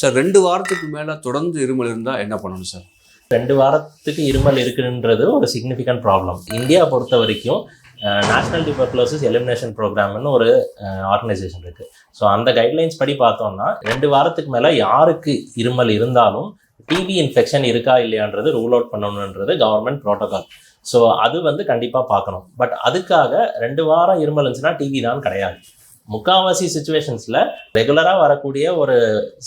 Sir 2 வாரத்துக்கு மேலே தொடர்ந்து இருமல் இருந்தால் என்ன பண்ணணும் சார்? 2 வாரத்துக்கு இருமல் இருக்குன்றது ஒரு சிக்னிஃபிகண்ட் ப்ராப்ளம். இந்தியா பொறுத்த வரைக்கும் நேஷனல் டியூபர்குலோசிஸ் எலிமினேஷன் ப்ரோக்ராம்னு ஒரு ஆர்கனைசேஷன் இருக்குது. ஸோ அந்த கைட்லைன்ஸ் படி பார்த்தோம்னா 2 வாரத்துக்கு மேலே யாருக்கு இருமல் இருந்தாலும் டிபி இன்ஃபெக்ஷன் இருக்கா இல்லையான்றது ரூல் அவுட் பண்ணணுன்றது கவர்மெண்ட் ப்ரோட்டோகால். ஸோ அது கண்டிப்பாக பார்க்கணும். பட் அதுக்காக 2 வாரம் இருமல் இருந்துச்சுன்னா டிபி தான் கிடையாது. முக்கால்வாசி சுச்சுவேஷன்ஸில் ரெகுலராக வரக்கூடிய ஒரு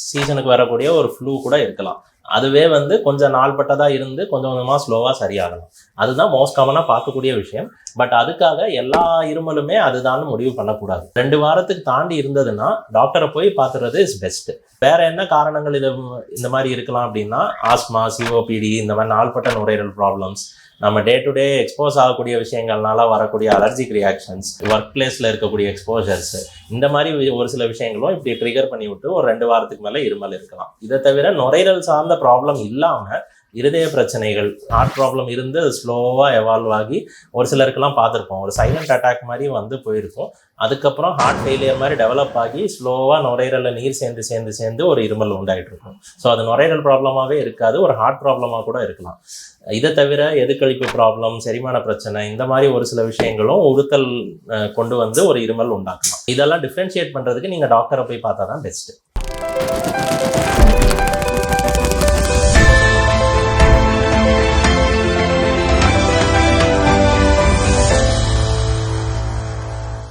சீசனுக்கு வரக்கூடிய ஒரு ஃப்ளூ கூட இருக்கலாம். அதுவே கொஞ்சம் நாள்பட்டதாக இருந்து கொஞ்சம் கொஞ்சமாக ஸ்லோவாக சரியாகலாம். அதுதான் மோஸ்ட் காமனாக பார்க்கக்கூடிய விஷயம். பட் அதுக்காக எல்லா இருமலுமே அதுதான் முடிவு பண்ணக்கூடாது. 2 வாரத்துக்கு தாண்டி இருந்ததுன்னா டாக்டரை போய் பார்த்துறது இஸ் பெஸ்ட். வேற என்ன காரணங்கள் இந்த மாதிரி இருக்கலாம் அப்படின்னா, ஆஸ்மா, சிஓபிடி, இந்த மாதிரி நாள்பட்ட நுரையீரல் ப்ராப்ளம்ஸ், நம்ம டே டு டே எக்ஸ்போஸ் ஆகக்கூடிய விஷயங்கள்னால வரக்கூடிய அலர்ஜிக் ரியாக்ஷன்ஸ், ஒர்க் பிளேஸில் இருக்கக்கூடிய எக்ஸ்போஜர்ஸ், இந்த மாதிரி ஒரு சில விஷயங்களும் இப்படி ட்ரிகர் பண்ணி விட்டு ஒரு 2 வாரத்துக்கு மேலே இருமல் இருக்கலாம். இதை தவிர நுரையீரல் சார்ந்த ப்ராப்ளம் இல்லாமல் இருதய பிரச்சனைகள், ஹார்ட் ப்ராப்ளம் இருந்து அது ஸ்லோவாக எவால்வ் ஆகி ஒரு சிலருக்கெல்லாம் பார்த்துருப்போம், ஒரு சைலண்ட் அட்டாக் மாதிரி போயிருக்கும். அதுக்கப்புறம் ஹார்ட் ஃபெயிலியர் மாதிரி டெவலப் ஆகி ஸ்லோவாக நுரையீரலில் நீர் சேர்ந்து ஒரு இருமல் உண்டாகிட்டு இருக்கும். ஸோ அது நுரையீரல் ப்ராப்ளமாகவே இருக்காது, ஒரு ஹார்ட் ப்ராப்ளமாக கூட இருக்கலாம். இதை தவிர எதுக்கழிப்பு ப்ராப்ளம், செரிமான பிரச்சனை, இந்த மாதிரி ஒரு சில விஷயங்களும் உறுத்தல் கொண்டு ஒரு இருமல் உண்டாக்கலாம். இதெல்லாம் டிஃப்ரென்ஷியேட் பண்ணுறதுக்கு நீங்கள் டாக்டரை போய் பார்த்தா தான் பெஸ்ட்டு.